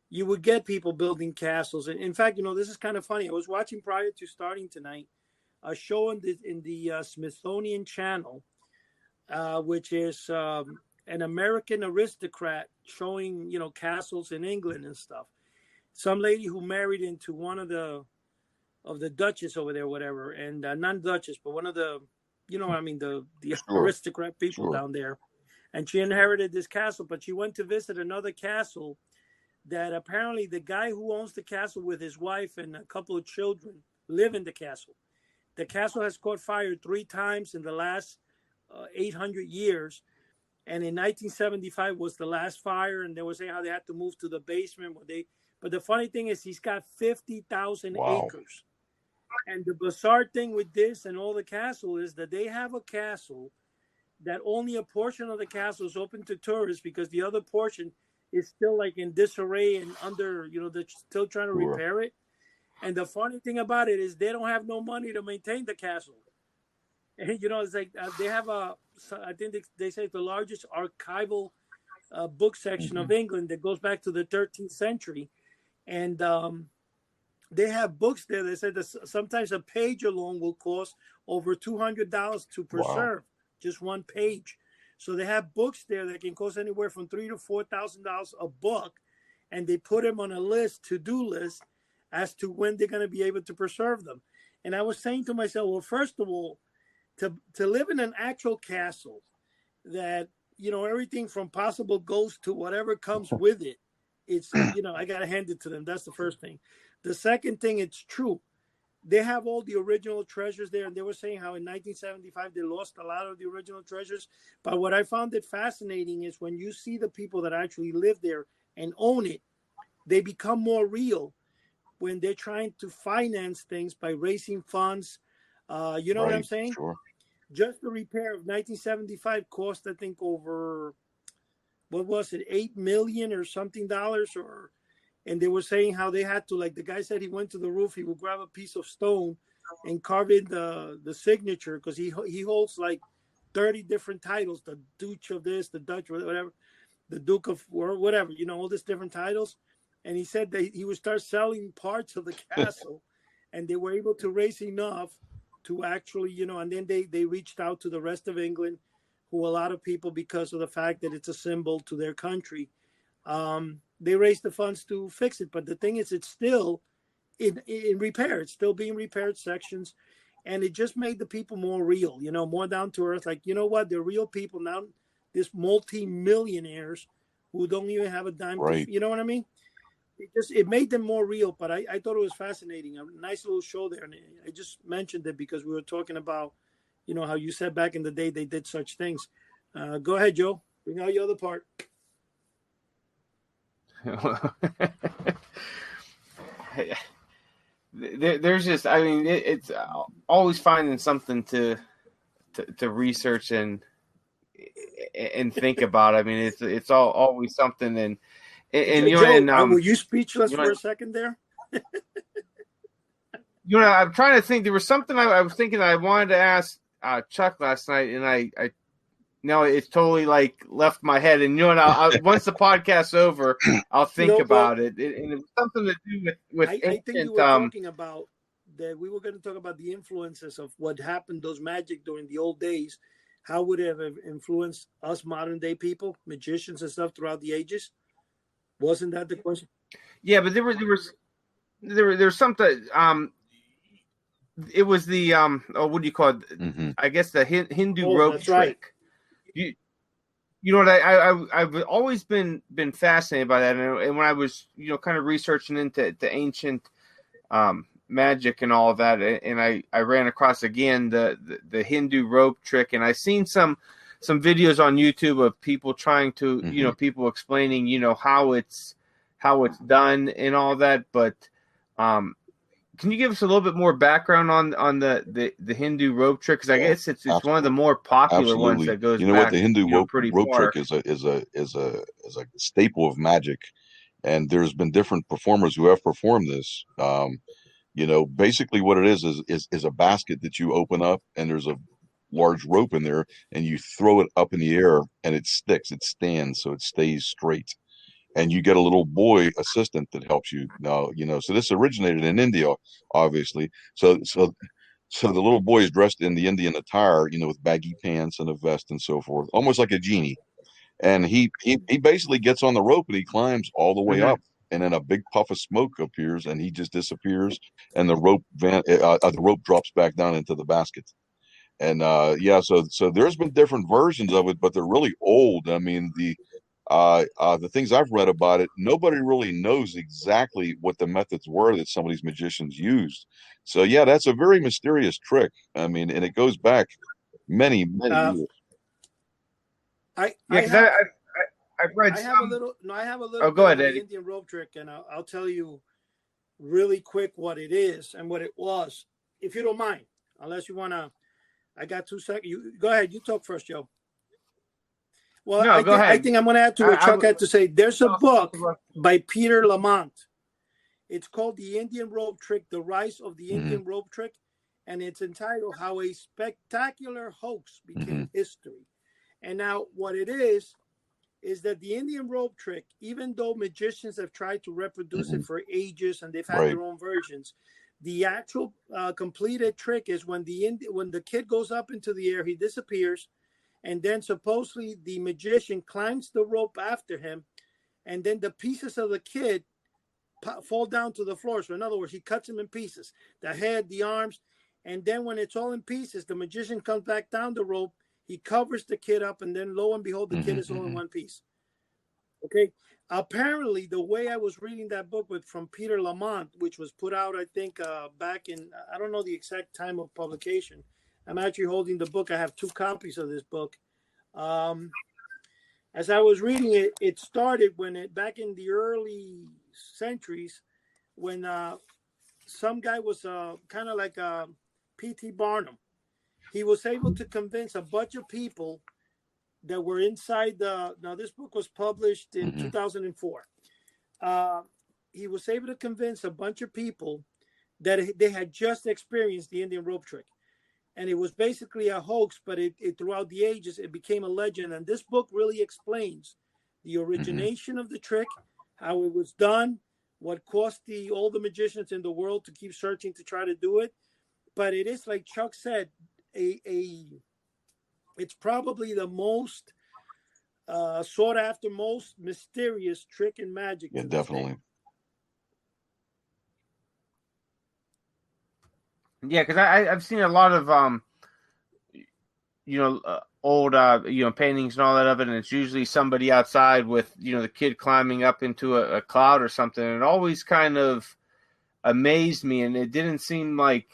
you would get people building castles. And in fact, this is kind of funny. I was watching prior to starting tonight a show in the Smithsonian Channel, which is an American aristocrat showing, castles in England and stuff. Some lady who married into one of the duchess over there, whatever, and not duchess, but one of the, what I mean, the sure, aristocrat people sure. down there, and she inherited this castle. But she went to visit another castle that apparently the guy who owns the castle with his wife and a couple of children live in the castle. The castle has caught fire 3 times in the last 800 years. And in 1975 was the last fire, and they were saying how they had to move to the basement. But the funny thing is, he's got 50,000 Wow. acres. And the bizarre thing with this and all the castle is that they have a castle that only a portion of the castle is open to tourists because the other portion is still like in disarray and under, they're still trying to Sure. repair it. And the funny thing about it is they don't have no money to maintain the castle. And, it's like they have I think they say the largest archival book section of England that goes back to the 13th century. And they have books there. They said that sometimes a page alone will cost over $200 to preserve, just one page. So they have books there that can cost anywhere from $3,000 to $4,000 a book, and they put them on a to-do list as to when they're going to be able to preserve them. And I was saying to myself, well, first of all, to live in an actual castle that, everything from possible ghosts to whatever comes with it, it's, I got to hand it to them. That's the first thing. The second thing, it's true. They have all the original treasures there. And they were saying how in 1975, they lost a lot of the original treasures. But what I found it fascinating is when you see the people that actually live there and own it, they become more real when they're trying to finance things by raising funds, You know what I'm Right. saying? Sure. Just the repair of 1975 cost, I think, over, what was it, $8 million or something dollars, or, and they were saying how they had to, like the guy said, he went to the roof, he would grab a piece of stone and carve in the signature, because he holds like 30 different titles, the Duke of this, the Dutch, whatever, the Duke of, or whatever, you know, all these different titles. And he said that he would start selling parts of the castle, and they were able to raise enough to actually, you know, and then they reached out to the rest of England, who a lot of people, because of the fact that it's a symbol to their country, they raised the funds to fix it. But the thing is, it's still in repair. It's still being repaired sections. And it just made the people more real, you know, more down to earth. Like, you know what? They're real people now. This multi-millionaires who don't even have a dime. Right. You know what I mean? It made them more real. But I thought it was fascinating. A nice little show there. And I just mentioned it because we were talking about, you know, how you said back in the day they did such things. Go ahead, Joe. Bring out your other part. There's just, I mean, it's always finding something to research and think about. I mean, it's always something, and you know, Joe, and were you speechless you know, for a second there? You know, I'm trying to think. There was something I was thinking I wanted to ask Chuck last night, and I no, it's totally like left my head. And you know, and once the podcast's over, I'll think about it. And it was something to do with ancient. I think you were talking about that. We were going to talk about the influences of what happened, those magic during the old days. How would it have influenced us modern day people, magicians and stuff throughout the ages? Wasn't that the question? Yeah, but there was something. It was the what do you call it? Mm-hmm. I guess the Hindu rope trick. Right. You know what? I've always been fascinated by that, and when I was, you know, kind of researching into the ancient magic and all of that, and I ran across again the Hindu rope trick, and I seen some videos on YouTube of people trying to, you know, people explaining, you know, how it's done and all that, but can you give us a little bit more background on the Hindu rope trick? Because I guess it's one of the more popular ones that goes. You know back, what, the Hindu rope far. trick is a staple of magic, and there's been different performers who have performed this. You know, basically what it is a basket that you open up, and there's a large rope in there, and you throw it up in the air, and it sticks, it stands, so it stays straight. And you get a little boy assistant that helps you. Now, you know, so this originated in India, obviously. So the little boy is dressed in the Indian attire, you know, with baggy pants and a vest and so forth, almost like a genie. And he basically gets on the rope and he climbs all the way up, and then a big puff of smoke appears, and he just disappears, and the rope drops back down into the basket. And yeah, so there's been different versions of it, but they're really old. I mean, the things I've read about it, nobody really knows exactly what the methods were that some of these magicians used. So yeah, that's a very mysterious trick. I mean, and it goes back many years. I've read. I have a little. No, I have a little. Oh, go ahead, of Eddie. the Indian rope trick, and I'll tell you really quick what it is and what it was, if you don't mind. Unless you wanna, I got 2 seconds. You go ahead. You talk first, Joe. Well, no, go ahead. I think I'm going to add to what Chuck had to say. There's a book by Peter Lamont. It's called The Indian Rope Trick, The Rise of the Indian Rope Trick. And it's entitled How a Spectacular Hoax Became History. And now what it is that the Indian rope trick, even though magicians have tried to reproduce it for ages and they've had their own versions, the actual completed trick is when the kid goes up into the air, he disappears. And then supposedly the magician climbs the rope after him, and then the pieces of the kid fall down to the floor. So in other words, he cuts him in pieces, the head, the arms. And then when it's all in pieces, the magician comes back down the rope. He covers the kid up, and then lo and behold, the kid is all in one piece. Okay. Apparently, the way I was reading that book from Peter Lamont, which was put out, I think, back in, I don't know the exact time of publication. I'm actually holding the book. I have 2 copies of this book. As I was reading it, it started back in the early centuries when some guy was kind of like P.T. Barnum. He was able to convince a bunch of people that were inside now this book was published in 2004. He was able to convince a bunch of people that they had just experienced the Indian rope trick. And it was basically a hoax, but it throughout the ages, it became a legend. And this book really explains the origination of the trick, how it was done, what cost all the magicians in the world to keep searching to try to do it. But it is, like Chuck said, it's probably the most sought after, most mysterious trick in magic. Yeah, definitely. Yeah, because I've seen a lot of old paintings and all that of it, and it's usually somebody outside with the kid climbing up into a cloud or something. And it always kind of amazed me, and it didn't seem like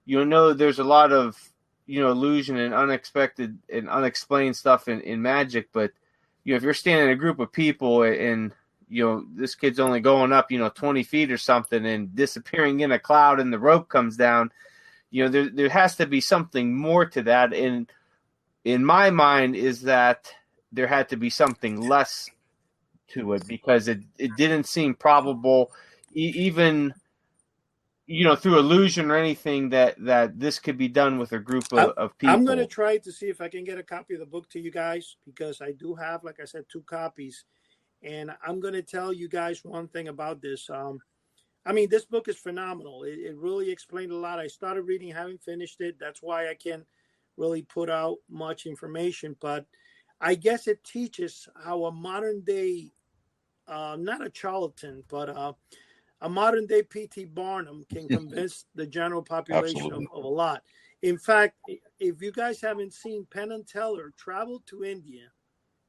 there's a lot of illusion and unexpected and unexplained stuff in magic, but if you're standing in a group of people and this kid's only going up 20 feet or something and disappearing in a cloud and the rope comes down, there has to be something more to that. And in my mind is that there had to be something less to it, because it didn't seem probable, even through illusion or anything, that this could be done with a group of people. I'm going to try to see if I can get a copy of the book to you guys, because I do have, like I said, 2 copies. And I'm going to tell you guys one thing about this. This book is phenomenal. It really explained a lot. I started reading, haven't finished it. That's why I can't really put out much information. But I guess it teaches how a modern day, not a charlatan, but a modern day P.T. Barnum can convince the general population of a lot. In fact, if you guys haven't seen Penn and Teller travel to India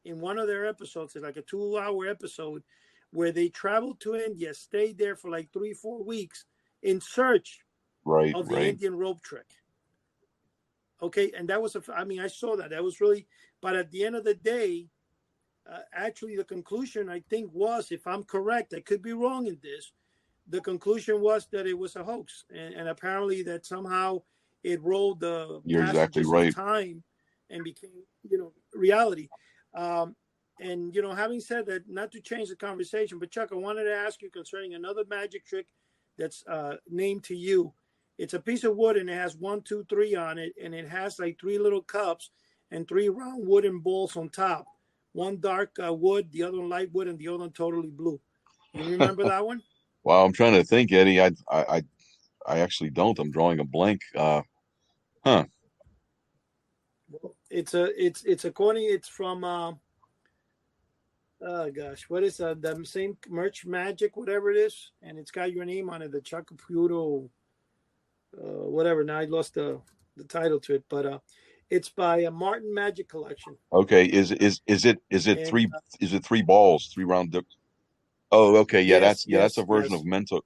in one of their episodes, it's like a 2-hour episode where they traveled to India, stayed there for like 3-4 weeks in search of the Indian rope trick. Okay. And that was, I saw that. That was really, but at the end of the day, actually the conclusion, I think, was, if I'm correct, I could be wrong in this, the conclusion was that it was a hoax, and apparently that somehow it rolled the exactly right. of time and became, reality. And having said that, not to change the conversation, but Chuck, I wanted to ask you concerning another magic trick that's named to you. It's a piece of wood, and it has 1, 2, 3 on it, and it has like 3 little cups and 3 round wooden balls on top. One dark wood, the other one light wood, and the other one totally blue. You remember that one? Wow, I'm trying to think, Eddie. I actually don't. I'm drawing a blank. It's from what is the same Merch Magic, whatever it is, and it's got your name on it, the Caputo, whatever. Now I lost the title to it, but it's by a Martin Magic Collection. Okay, is it 3 is it 3 balls, 3 round? Oh, okay, yeah, that's a version of Mento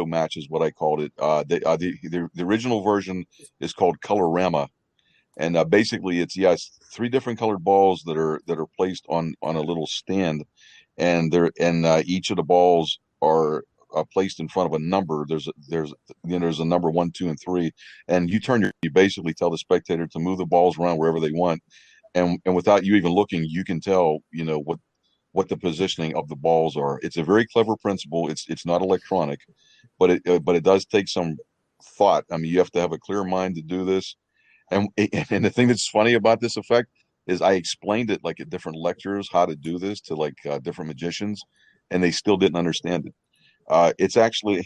Match is what I called it. The original version is called Colorama, and basically it's 3 different colored balls that are placed on a little stand, and each of the balls are placed in front of a number. There's a number 1, 2, and 3, and you basically tell the spectator to move the balls around wherever they want, and without you even looking, you can tell what the positioning of the balls are. It's a very clever principle. It's not electronic, but it does take some thought. You have to have a clear mind to do this. And the thing that's funny about this effect is I explained it like at different lectures how to do this to different magicians, and they still didn't understand it. It's actually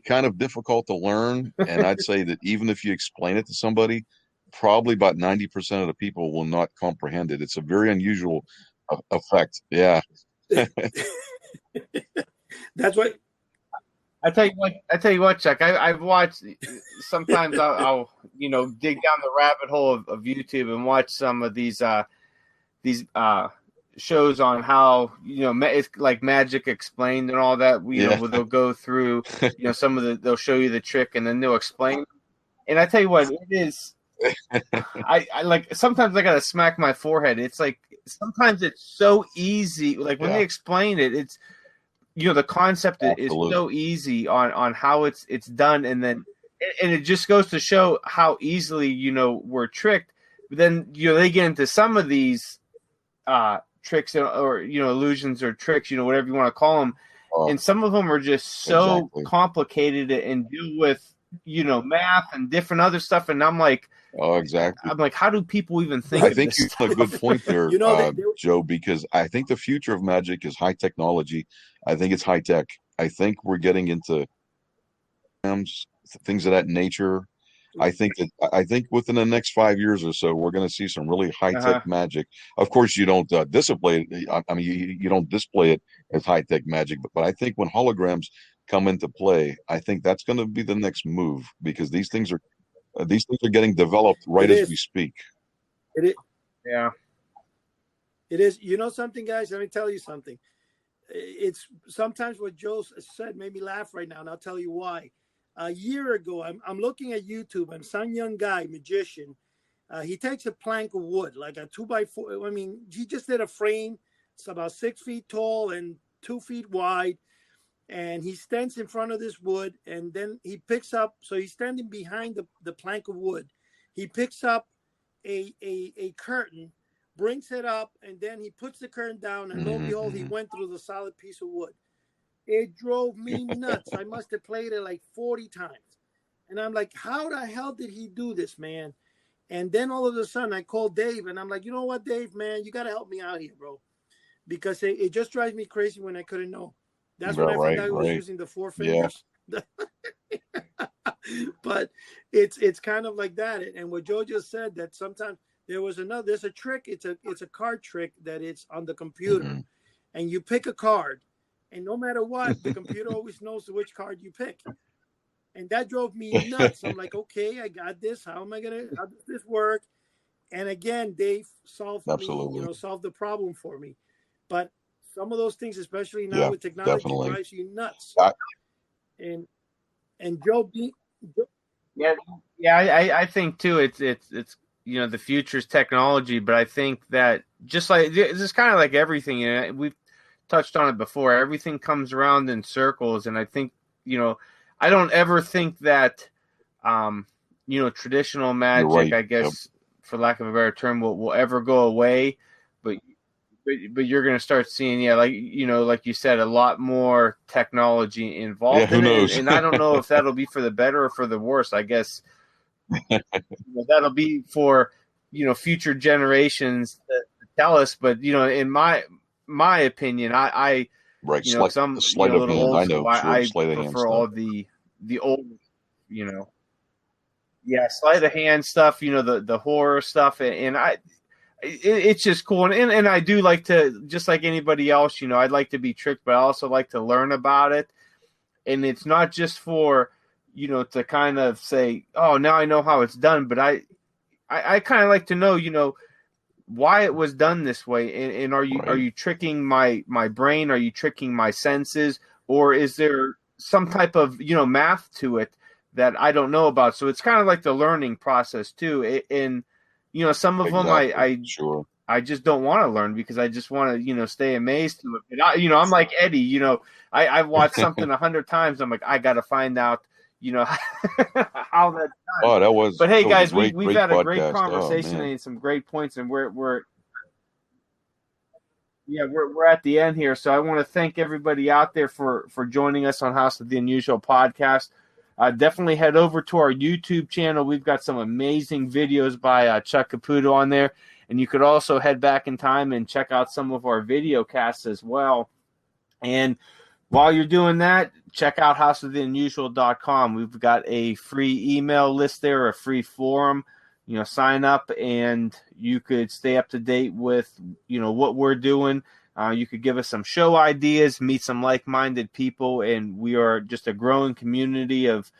kind of difficult to learn, and I'd say that even if you explain it to somebody, probably about 90% of the people will not comprehend it. It's a very unusual effect. Yeah. That's what I tell you what, Chuck, I've watched, sometimes I'll dig down the rabbit hole of YouTube and watch some of these shows on how it's like Magic Explained and all that. Where they'll go through they'll show you the trick and then they'll explain. And I tell you what, it is. I like, sometimes I gotta smack my forehead. It's like sometimes it's so easy. Like when they explain it, it's the concept is so easy on how it's done, and then and it just goes to show how easily, we're tricked. But then, they get into some of these tricks or, illusions or tricks, whatever you want to call them. And some of them are just so complicated and deal with, math and different other stuff. And I'm like, exactly. I'm like, how do people even think I of think this you have a good point there, Joe, because I think the future of magic is high technology. I think it's high tech. I think we're getting into things of that nature. I think within the next 5 years or so, we're going to see some really high tech magic. Of course, you don't display it. I mean, you don't display it as high tech magic, but I think when holograms come into play, I think that's going to be the next move, because these things are getting developed right as we speak. It is. Yeah. It is. You know something, guys? Let me tell you something. It's sometimes what Joe said made me laugh right now, and I'll tell you why. A year ago, I'm looking at YouTube, and some young guy, magician, he takes a plank of wood, like a 2x4. I mean, he just did a frame. It's about 6 feet tall and 2 feet wide. And he stands in front of this wood, and then he picks up. So he's standing behind the plank of wood. He picks up a curtain, brings it up, and then he puts the curtain down. And lo and behold, he went through the solid piece of wood. It drove me nuts. I must have played it like 40 times. And I'm like, how the hell did he do this, man? And then all of a sudden I called Dave, and I'm like, you know what, Dave, man, you got to help me out here, bro. Because it just drives me crazy when I couldn't know. That's when I found out he was using the 4 fingers. Yeah. But it's kind of like that. And what Joe just said, that sometimes there's a trick. It's a card trick that it's on the computer. And you pick a card. And no matter what, the computer always knows which card you pick. And that drove me nuts. I'm like, okay, I got this. How does this work? And again, Dave solved the problem for me. But some of those things, especially now with technology, drives you nuts. And Joe, I think too. It's the future's technology, but I think that just like this is kind of like everything. We've touched on it before. Everything comes around in circles, and I think I don't ever think that traditional magic, I guess, for lack of a better term, will ever go away. But you're going to start seeing, like you said, a lot more technology involved in it. And I don't know if that'll be for the better or for the worse. I guess that'll be for future generations to tell us. But in my opinion, I because I'm a little old, so I prefer all the old, sleight of hand stuff. The horror stuff, and it's just cool, and I do like to, just like anybody else, I'd like to be tricked, but I also like to learn about it. And it's not just for to kind of say, oh, now I know how it's done, but I kind of like to know why it was done this way, and are you tricking my brain? Are you tricking my senses, or is there some type of math to it that I don't know about? So it's kind of like the learning process too. And some of them I just don't want to learn, because I just want to stay amazed to it. And I'm like Eddie. I've watched something 100 times. I'm like, I got to find out how that's done. Oh, that was. But hey, guys, we've had a podcast. great conversation and some great points, and we're at the end here. So I want to thank everybody out there for joining us on House of the Unusual podcast. Definitely head over to our YouTube channel. We've got some amazing videos by Chuck Caputo on there, and you could also head back in time and check out some of our video casts as well. And while you're doing that, check out houseoftheunusual.com. We've got a free email list there, a free forum. Sign up, and you could stay up to date with, what we're doing. You could give us some show ideas, meet some like-minded people, and we are just a growing community of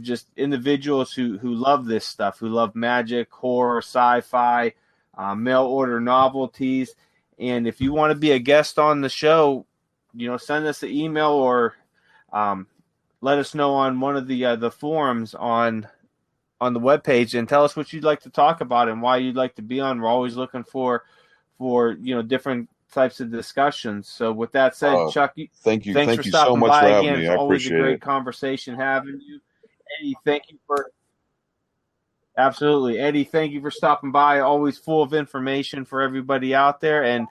just individuals who love this stuff, who love magic, horror, sci-fi, mail-order novelties. And if you want to be a guest on the show, send us an email or let us know on one of the forums on the webpage, and tell us what you'd like to talk about and why you'd like to be on. We're always looking for different types of discussions. So with that said, Chuck, thank you for stopping so much by for again. having me. It's I always a appreciate great it. conversation having you. Eddie, thank you for absolutely. Eddie, thank you for stopping by. Always full of information for everybody out there. And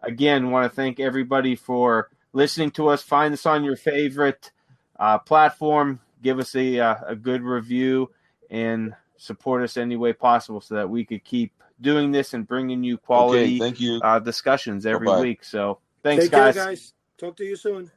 again, want to thank everybody for listening to us. Find us on your favorite platform. Give us a good review and support us any way possible so that we could keep doing this and bringing you quality thank you. discussions every Bye-bye. week. So thanks, Take care, guys. guys. Talk to you soon.